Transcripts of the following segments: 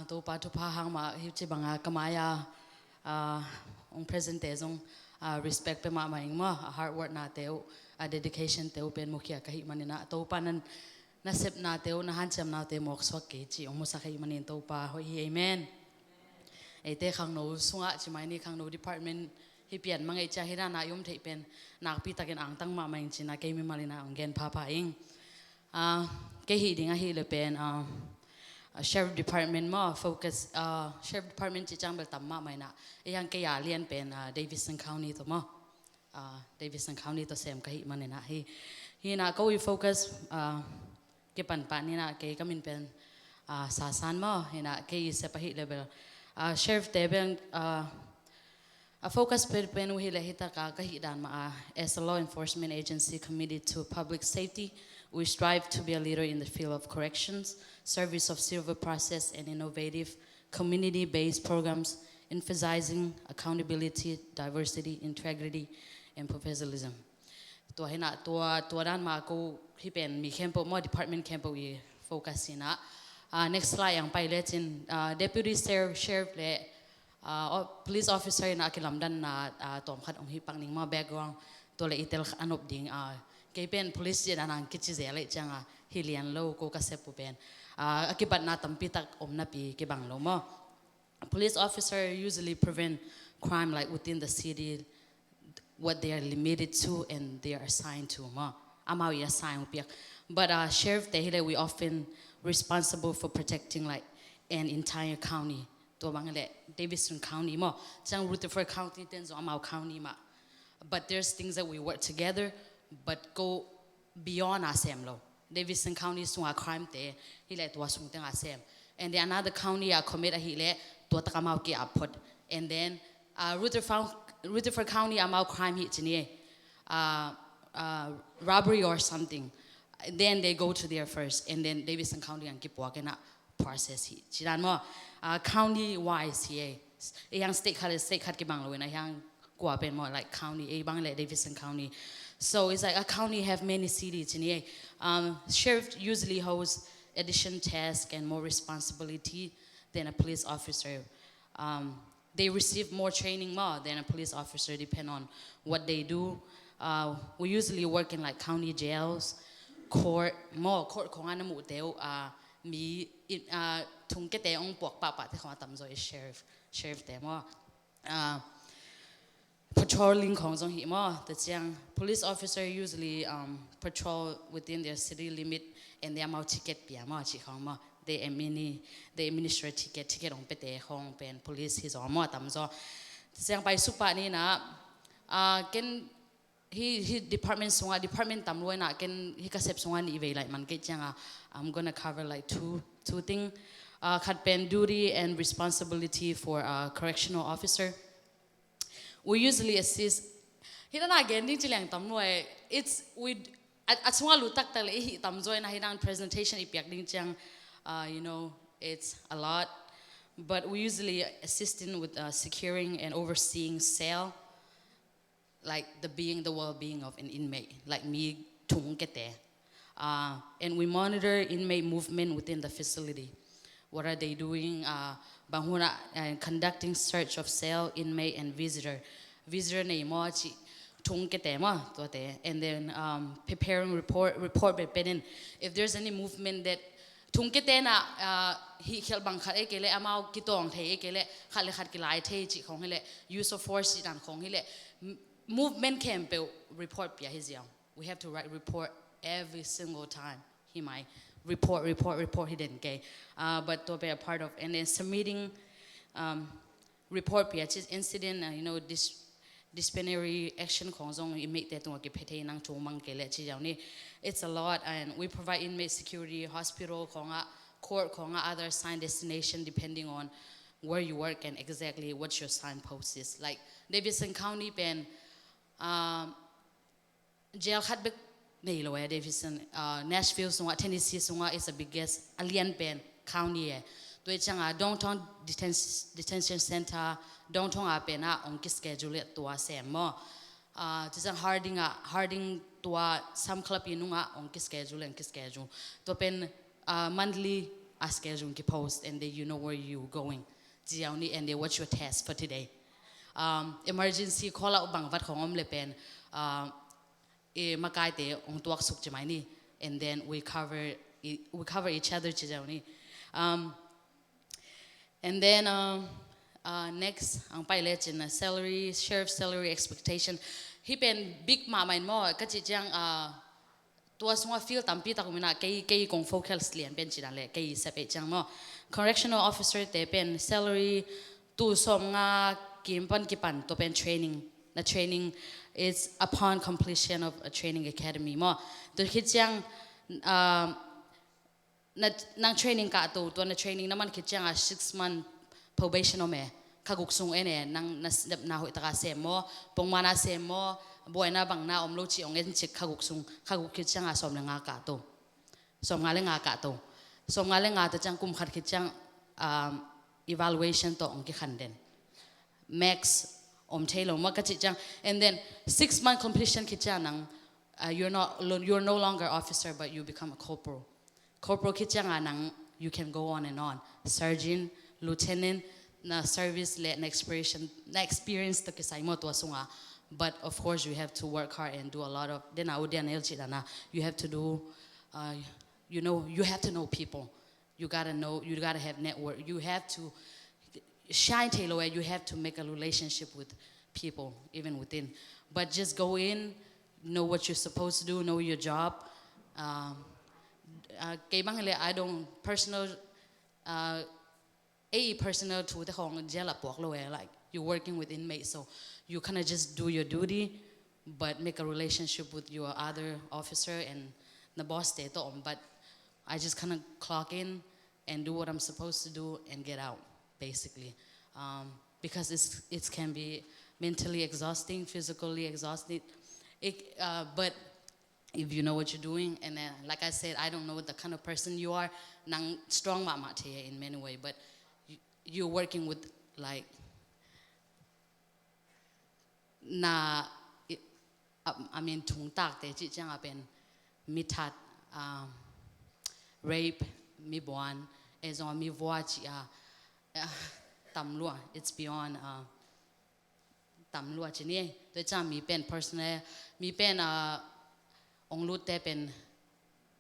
to pa to pa hang ma hi chi banga kamaya ong presente zong respect pe ma maing mo hard work na teu dedication teu pen mukhia kahi manina to panan na sep na teu na hancham na te mok swak ke chi ong musa kahi manin to pa hoi amen ete khang no sunga chi mai ni khang no department hi pian mangai cha hira na yum thei pen nak pi takin ang tang ma maing china ke mi malina ong gen pa pa ing ke hi dinga hi le pen sheriff department mo focus sheriff department chi changbel tamma maina yang ke ya lian pen Davidson County to mo Davidson County to sem kahi manena hi na ko we focus ke pan pa ni na ke kamin pen SaSan mo hina ke se pahi level sheriff teben a focus pen we hita ka kahi dan ma as a law enforcement agency committed to public safety. We strive to be a leader in the field of corrections, service of civil process, and innovative community-based programs emphasizing accountability, diversity, integrity, and professionalism. To hina to dan ma ko hipen mi campo mo department campo we focus ina. Next slide yang pai letin deputy sheriff le police officer na kilamdan na tom khat ong hipang ning ma background to le itel anop ding kepen police je anang kichi zele changa hilian lo ko kasepu pen akibat na tampitak omna pi ke bang lo mo police officer usually prevent crime like within the city what they are limited to and they are assigned to mo amaw ya assign pi but sheriff te hile we often responsible for protecting like an entire county to bangale Davidson County mo chang Rutherford County ten zo amaw county ma but there's things that we work together but go beyond asem lo Davidson County sunga crime te hile to sung teng asem and then another county commit hile to takamau ki apot and then Rutherford County amau crime hit chini robbery or something then they go to there first and then Davidson County and keep walking up process hit chidan mo county wise here yang state kat ki bang lo na yang kwa pen mo like county a bang le Davidson County. So it's like a county have many cities in here. Sheriff usually holds additional tasks and more responsibility than a police officer. They receive more training more than a police officer, depend on what they do. We usually work in like county jails, court kong ana mu teo mi tung ke te ong pok pa te khwa tam zo is sheriff te mo patrolling kongzong hi mo that's yang police officer usually patrol within their city limit and they amount ticket pia mo chi khong mo they administer ticket ong pete hong pen police his mo tam zo that's yang pai supa ni na ken he department sunga department tam lo na ken hi ka sep sunga ni ve like man ke changa I'm going to cover like two thing khat pen duty and responsibility for a correctional officer. We usually assist. Hina again ding chilang tamnoy. It's we at sunga lutak tal hi tamjoy na hinang presentation ipiak ding chang you know it's a lot but we usually assisting with securing and overseeing cell like the well-being of an inmate like me tung kete and we monitor inmate movement within the facility. What are they doing? Banghuna conducting search of cell, inmate, and visitor. Visitor na imo chi tung kete mo to te, and then preparing report bepenin. If there's any movement that tung kete na hi khel bang khat ekele amao kitong the ekele khale khat kilai the chi khong hele use of force dan khong hele movement camp report pia his young. We have to write report every single time. He might report he didn't get but to be a part of and then submitting report PH incident you know disciplinary action khongjong inmate te tong ki phethe nang chomang ke le chi jawni it's a lot and we provide inmate security hospital khonga court khonga other assigned destination depending on where you work and exactly what your signpost is like Davidson County pen jail khat nei lo ya Davidson Nashville sunga Tennessee sunga is the biggest alien pen county to changa downtown detention center downtown apena on ki schedule to asem mo just harding to some club inunga on ki schedule to pen monthly schedule ki post and then you know where you going and then what's your task for today emergency call out bang vat khongom le pen makai te ong tuak suk chimai ni and then we cover each other chijauni and then next ang pilot in salary sheriff salary expectation he pen big ma main mo ka chi chang tua sunga feel tampi ta kumina kei kong focus lian pen china le kei sepe chang mo correctional officer te pen salary tu som nga kimpan kipan to pen training the training is upon completion of a training academy mo to khichang nang training ka to na training naman khichang a 6-month probation o me kaguk sung ene nang na hoi taka sem mo pongmana sem mo boina bang na omlo chi ong en chik kaguk khichang a som nga ka to som nga le nga ka to som nga le nga to chang kum khat khichang evaluation to ong ki khanden max tailor makachang and then 6-month completion kichang you're no longer officer but you become a corporal kichang nang you can go on and on sergeant lieutenant na service le na experience to kisai mo to sunga but of course you have to work hard and do a lot of then audian elchi dana you have to do you have to know people you got to have network you have to shine tailor where you have to make a relationship with people even within but just go in know what you're supposed to do know your job I don't personal personal to the hong jela pok lo like you're working with inmates so you kind of just do your duty but make a relationship with your other officer and the boss there but I just kind of clock in and do what I'm supposed to do and get out basically because it can be mentally exhausting physically exhausted but if you know what you're doing and like I said I don't know the kind of person you are nang strong mama in many ways but you're working with like na I mean tung tak te chi chang apen mithat rape mi buan ezong mi voa chi tamlua it's beyond tamlua chi ni to chang mi pen personal mi pen ong lut te pen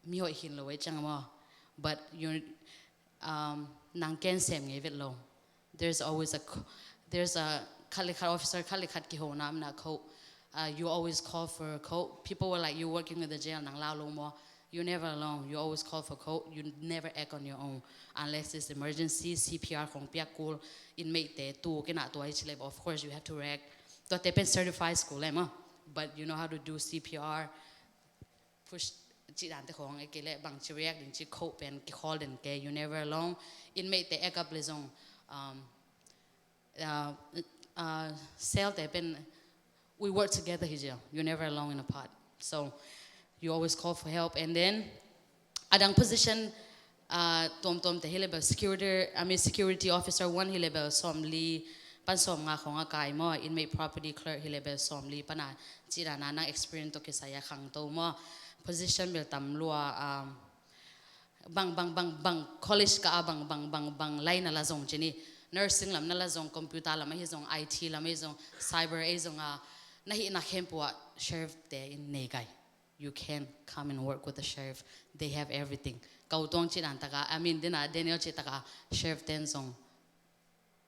mi hoi hin lo we chang mo but you nang ken sem nge vet lo there's a khalikat officer khalikat ki ho nam na ko you always call for a coat people were like you working in the jail nang lao lo mo you're never alone you always call for coat you never act on your own unless it's emergency CPR khong pia cool inmate te tu ke na to ai chile of course you have to react to te pen certified school ema but you know how to do CPR push chi dan te khong e ke le bang chi react din chi coat pen ki call den ke you never alone inmate te ek up le zong cell te pen we work together here you're never alone in a pod so you always call for help and then adang position tom te hileba security officer 1 hileba somli pan som nga khonga kai mo inmate property clerk hileba somli pana chira na nang experience to kisaya khang to mo position bel tam lua bang college ka bang line la zong chini nursing lam na la zong computer lam hi zong IT lam hi zong cyber a zong na hi na khempua sheriff te in negai you can come and work with the sheriff they have everything kautong chi dan taka I mean denial chi taka sheriff ten zong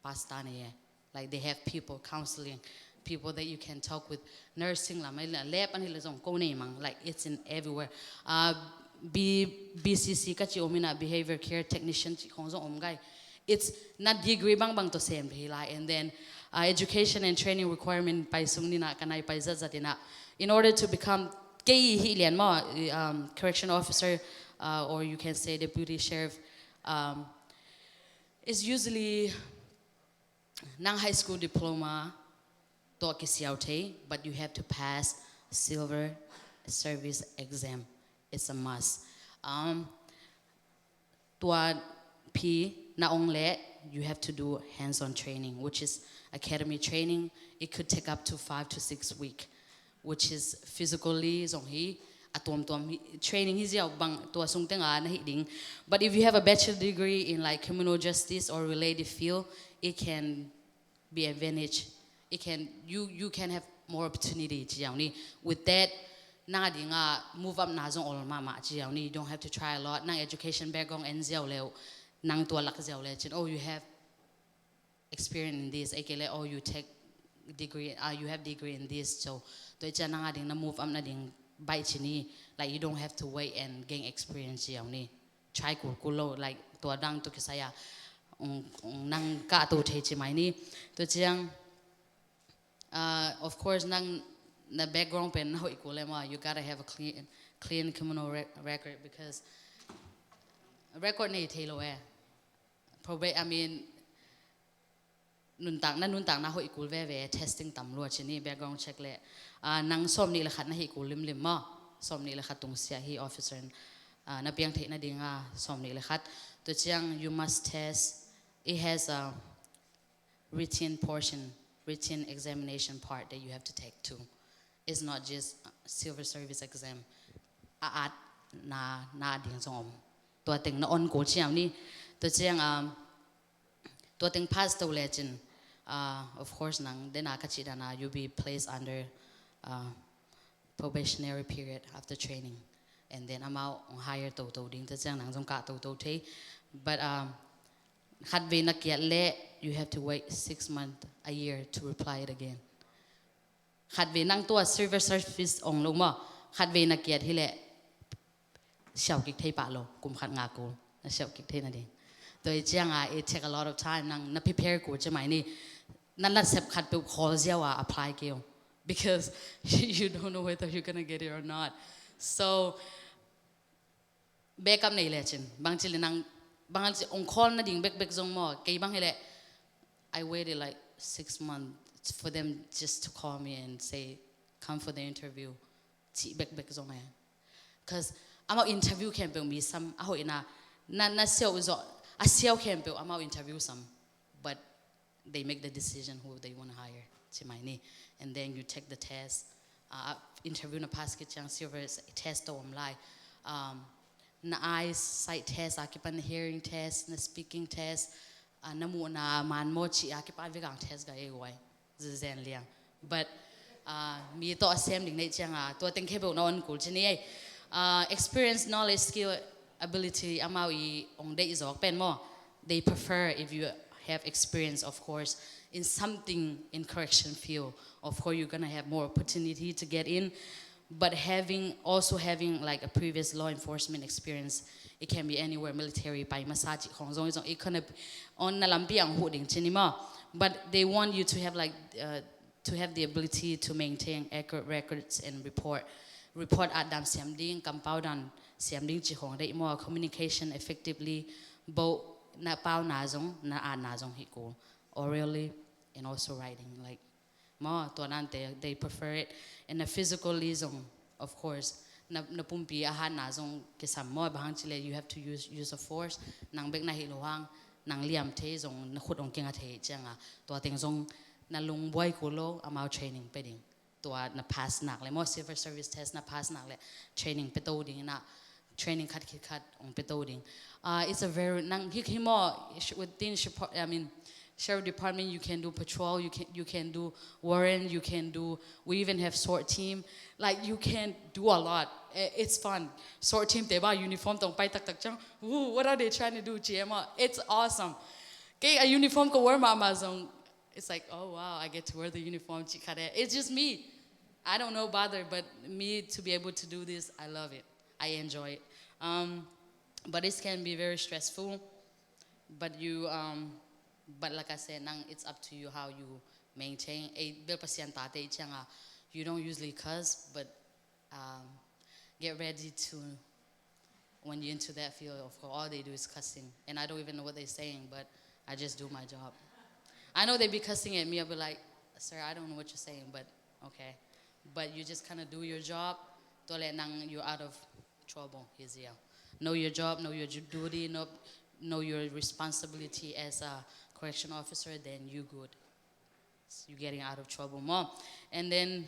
pasta ne like they have people counseling people that you can talk with nursing lam lab an hi zong ko ne mang like it's in everywhere BCC ka chi omina behavior care technician chi khong zong omgai it's not degree bang to same like and then education and training requirement by sumni na kanai pai zatina in order to become kei hi lian mo correctional officer or you can say deputy sheriff is usually nang high school diploma to ki siaute but you have to pass silver service exam it's a must tua p na ongle you have to do hands-on training which is academy training it could take up to 5 to 6 weeks which is physically zong hi training his yaw bang to asung tenga na hiding. But if you have a bachelor degree in like criminal justice or related field, it can be advantage. It can you can have more opportunity ni. With that, na di nga move up na zong all mama ni. You don't have to try a lot. Nang education background and ziao leo, nang tua lak ziao le. Oh, you have experience in this. Akele oh you take degree. You have degree in this. So to icha na ding na move up na ding by chini. Like you don't have to wait and gain experience ni. Try kulo like tua dang to kisaya. Nang ka to te mai ni to chiang of course nang na background pen na ikulema you gotta have a clean criminal record because record ni thelo probably I mean nun tang na ho ikul ve testing tam lo chini background check le nang som ni la khat na hi ikul lim ma som ni la khat tung sia hi officer na piang the na dinga som ni la khat to chiang you must test. It has a written examination part that you have to take too. It's not just civil service exam. At na ding som. To ting na on ko chiang ni. To chiang to ting pass to legend. Of course nang then akachida na you be placed under probationary period after training, and then I'm out on higher to ding. To chiang nang zong ka to te, but you have to wait 6 months, a year to reply it again. Nang to a civil service on loma, na kiat hile xiao kik thei pa lo, kum khat nga ko, na xiao kik thei na ding. To it take a lot of time nang na prepare ko chamai ni, nan la sep khat pe call ziawa apply keo, because you don't know whether you're gonna get it or not. So backup nei lechin, bang chili nang bang on call na ding back zong mo kay bang hele I waited like 6 months for them just to call me and say come for the interview chi back zong cuz I'm out interview campaign me some aho ina na seo zo a seo campaign I'm out interview some, but they make the decision who they want to hire chi mai ni, and then you take the test interview na pass ke chang service test om lai na eyes sight test akipan hearing test na speaking test na mo na man mo chi akipan vegang test ga wai zen liang, but mi to asem ding nei chang to teng khebo na on kul chini experience knowledge skill ability amawi ong dei zok pen mo they prefer if you have experience, of course, in something in correction field. Of course you're gonna have more opportunity to get in. But also having like a previous law enforcement experience, it can be anywhere, military, by massage, it can on nalampiang holding chinima. But they want you to have like to have the ability to maintain accurate records and report at dam siamding compound siamding chihong dai more communication effectively both na pao nazong na nazong hiko orally and also writing like mo to nante they prefer it in a physical liaison, of course na pumpi ahan nazong kisam mo bahang chile you have to use of force nang bek na hiluang nang liam the zong na khut ong kinga the changa to ting zong na lung boy kulo amao training peding to na pass nak le mo civil service test na pass nak le training petoding na training kat on petoding it's a very nang hikimo within sheriff department you can do patrol, you can do warrant, we even have SWAT team, like you can do a lot. It's fun. SWAT team they buy uniform tong pai tak chang. Ooh, what are they trying to do GMA? It's awesome. Okay, a uniform ko wear Amazon. It's like, oh wow, I get to wear the uniform. It's just me. I don't know bother, but me to be able to do this, I love it. I enjoy it. But this can be very stressful. But but like I said, it's up to you how you maintain. You don't usually cuss, but get ready to, when you're into that field, of course, all they do is cussing. And I don't even know what they're saying, but I just do my job. I know they be cussing at me, I'll be like, sir, I don't know what you're saying, but okay. But you just kind of do your job, you're out of trouble. Know your job, know your duty, know your responsibility as a correction officer, then you good. You're getting out of trouble more. And then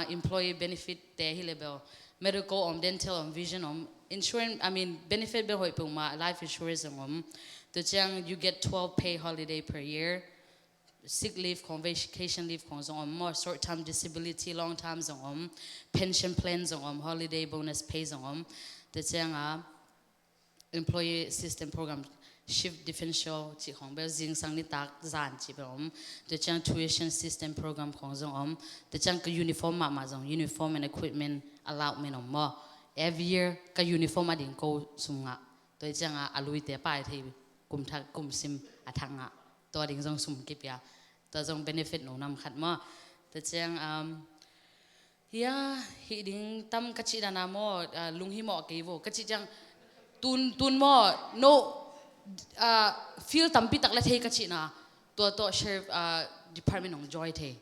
employee benefit there, medical dental vision insurance I mean benefit be hoi pung ma life insurance to chang you get 12 pay holiday per year sick leave vacation leave more short term disability long term pension plans holiday bonus pays the chang employee assistance program shift differential chi khong bel jing sang ni tak zan chi bom the chang tuition system program khong zong the chang ka uniform ma zong uniform and equipment allowment mo every year ka uniform ading ko sunga to chang alui te pai thei kum thak kum sim athanga to ding zong sum ki pya to zong benefit no nam khat mo the chang ya hi ding tam ka chi dana mo lung hi mo ke vo ka chi chang tun mo no feel tampi tak la thei ka chi na to sheriff department ong joy the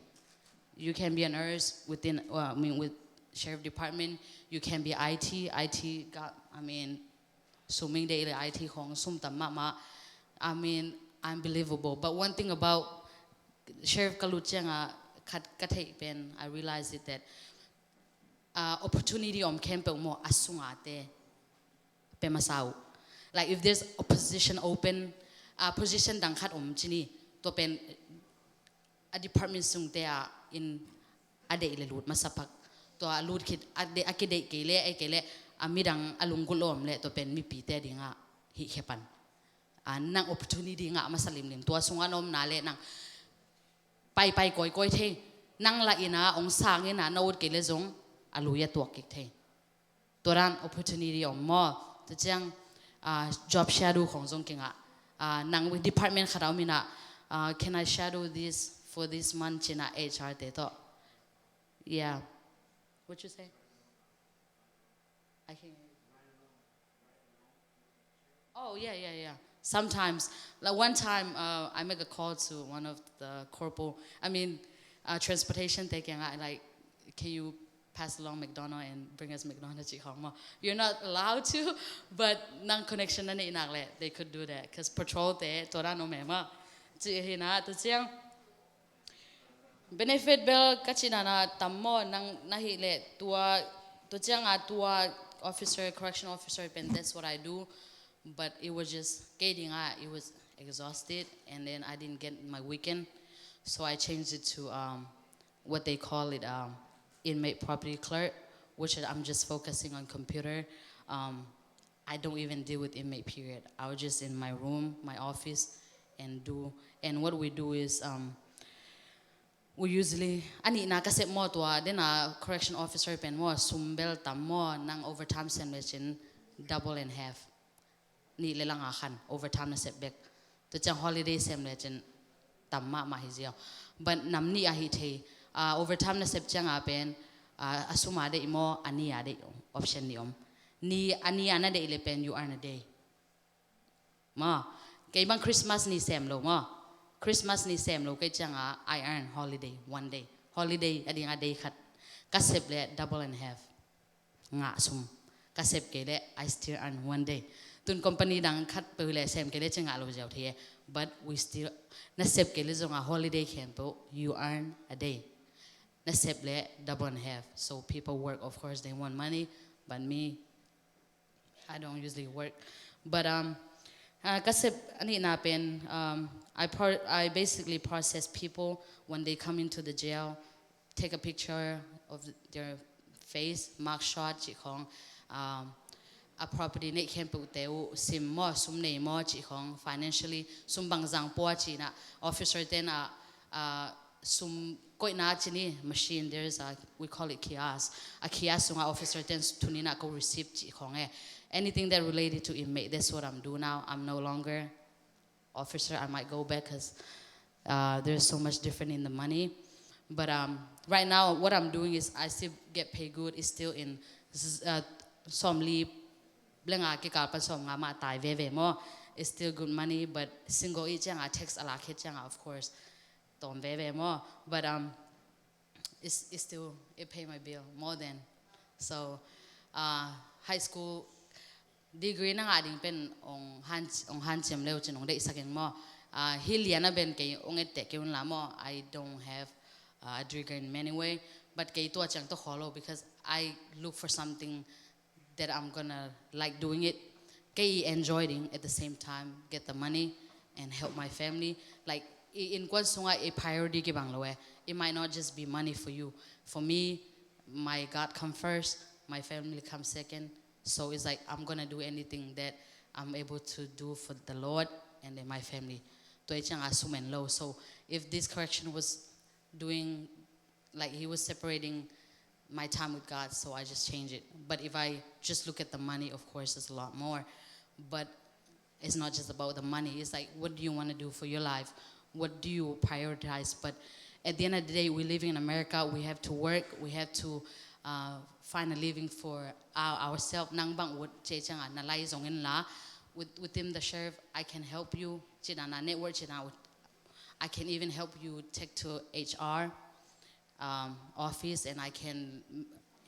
you can be a nurse within I mean with sheriff department you can be IT got I mean suming de IT khong sum tam ma I mean unbelievable but one thing about sheriff kalut changa khat ka thei pen I realized it that opportunity camp mo asunga te pe masau like if there's a position open position dang khat chini to pen a department sung te in ade le lut masapak to lut khit ade akide kele amidang alungulom le to pen mi pi te dinga hi khepan nang opportunity nga masalim lim to sunga nom na le nang pai koi the nang la ina ong sang ina naut kele zong aluya to ki the toran opportunity mo to chang job shadow khong zong kinga nang with department kharaw mina can I shadow this for this month china HR te to yeah what you say I can oh yeah sometimes like one time I make a call to one of the corporal I mean transportation taking like can you pass along McDonald and bring us McDonald's you're not allowed to but nang connection na ni le they could do that because patrol te tora no mema chi hina to chiang benefit bill kachina na tammo nang nahi le tua to chiang tua officer correctional officer pen that's what I do but it was just getting it was exhausted and then I didn't get my weekend so I changed it to what they call it inmate property clerk, which I'm just focusing on computer. I don't even deal with inmate period. I was just in my room, my office, and what we do is we usually ani na kaset mo to then a correction officer pen mo sumbel tam mo nang overtime sandwich in double and half. Ni le lang akan overtime na setback. To chang holiday sandwich in tamma ma hizio. But namni ahite overtime na sep chang apen asuma de imo ani ade option ni ani ana de pen you earn a day ma kay bang Christmas ni sem lo ma Christmas ni sem lo kay chang I earn holiday one day holiday adi nga day khat kasep le double and half nga sum kasep ke le I still earn one day tun company dang khat pe le sem ke le chang lo jaw the but we still na sep ke le zonga holiday camp you earn a day na sep le double and half so people work of course they want money but me I don't usually work but kasep ani na pen I basically process people when they come into the jail take a picture of their face mark shot chi khong a property ne khem pu teu sim mo sum nei mo chi khong financially sum bang jang po chi na officer ten sum koi na chini machine there's we call it kiosk a kiosk sunga officer ten tunina ko receive chi khong anything that related to inmate that's what I'm doing now I'm no longer officer I might go back because there's so much different in the money but right now what I'm doing is I still get paid good it's still in som li blenga ki ka pa som nga ma tai ve mo it's still good money but single e chang tax ala khe chang of course tom ve mo but it's still it pay my bill more than so high school degree na nga ding pen ong han chem leo chin ong de sakeng mo hiliana ben ke ong ette ke un la mo I don't have a degree in many way but kay ito achang to follow because I look for something that I'm gonna like doing it. Kay enjoying at the same time, get the money and help my family. Like in kwan sunga a priority ki bang loe. It might not just be money for you. For me, my God come first, my family comes second. So it's like I'm gonna do anything that I'm able to do for the Lord and then my family. To ichang assume and low. So if this correction was doing like he was separating my time with God, so I just change it. But if I just look at the money, of course, it's a lot more. But it's not just about the money. It's like, what do you want to do for your life? What do you prioritize? But at the end of the day, we live in America. We have to work. We have to find a living for ourselves. Nang bang chechanga na lai zongin la. Within the sheriff, I can help you. China network china. I can even help you take to HR office, and I can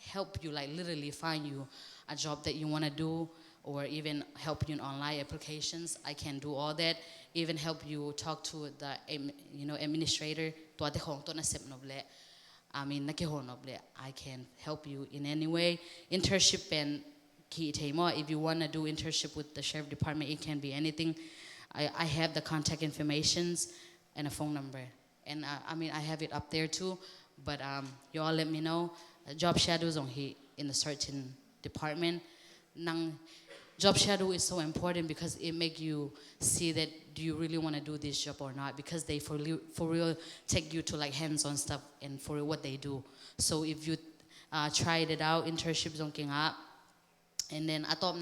help you like literally find you a job that you want to do, or even help you in online applications. I can do all that. Even help you talk to the administrator. I can help you in any way. Internship and if you want to do internship with the sheriff department, it can be anything. I have the contact informations and a phone number, and I have it up there too. But you all let me know. Job shadows on here in a certain department. Job shadow is so important because it makes you see that do you really want to do this job or not, because they for real take you to like hands-on stuff and for what they do. So if you tried it out, internships on King up, and then I thought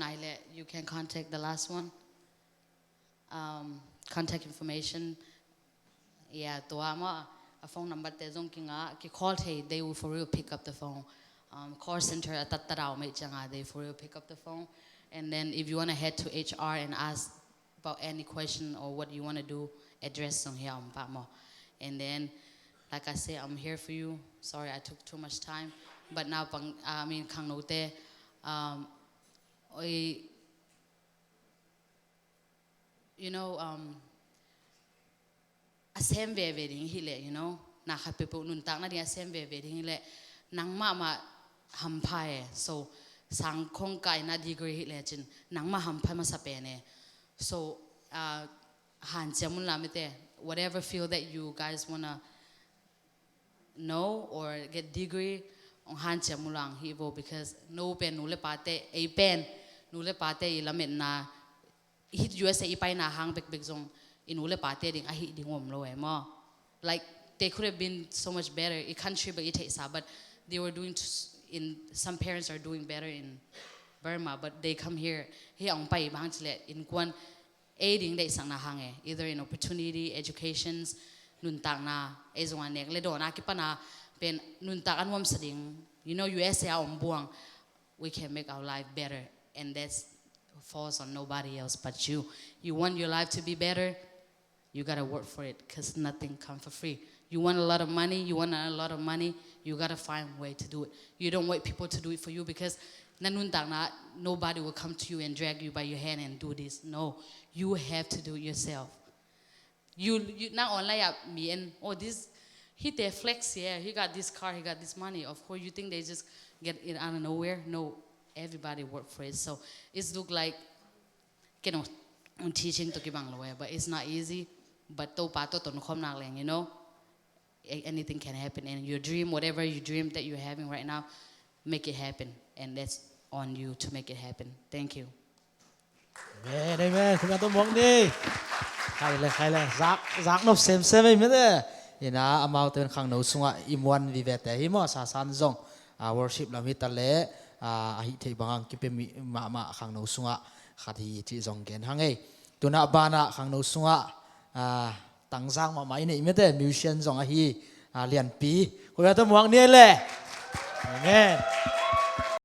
you can contact the last one. Contact information. Yeah, a phone number te zong kinga ki call they will for real pick up the phone. Call center they for real pick up the phone. And then if you want to head to HR and ask about any question or what you want to do, address on here. And then, like I said, I'm here for you. Sorry I took too much time. But now, kang note, asem ve ding hile, na hapepo nun tak na dia asem ve ding hile nang ma hampai. So sang kong kai na degree hile chin nang ma hampai masapene. So han jamun lamite whatever field that you guys wanna know or get degree on han jamulang hibo, because no pen nule pate a pen nule pate ilamet na hit USA ipay na hang big zong inule pate ding ahi ding lo mo. Like they could have been so much better. A country but but they were doing some parents are doing better in Burma, but they come here ang pay bang chile in kwan aiding they sang na hange either in opportunity, educations, nuntak na ezong anek le do na kipana pen nuntak anwam sading USA buang, we can make our life better, and that's falls on nobody else but you. You want your life to be better, you gotta work for it, because nothing comes for free. You want a lot of money, you you gotta find a way to do it. You don't wait people to do it for you, because nobody will come to you and drag you by your hand and do this. No, you have to do it yourself. You not only me and this he they flex, yeah, he got this car, he got this money. Of course you think they just get it out of nowhere. No, everybody work for it. So it's look like teaching to kibang lawyer, but it's not easy. But anything can happen, and your dream, whatever you dream that you're having right now, make it happen, and that's on you to make it happen. Thank you. Amen. Chúng ta tôi muốn đi. Hay là giác nộp xem ấy mới đấy. Ina amau tên khang nấu sunga imuan vi vete hi mo SaSan zong worship lam hi tale hi thei bangang ki pe ma khang nấu sunga khat hi chi zong gen hangai tuna bana khang nấu sunga tang sang ma mai nei me te musician zong hi lian pi ko ya to muang ne le. Amen.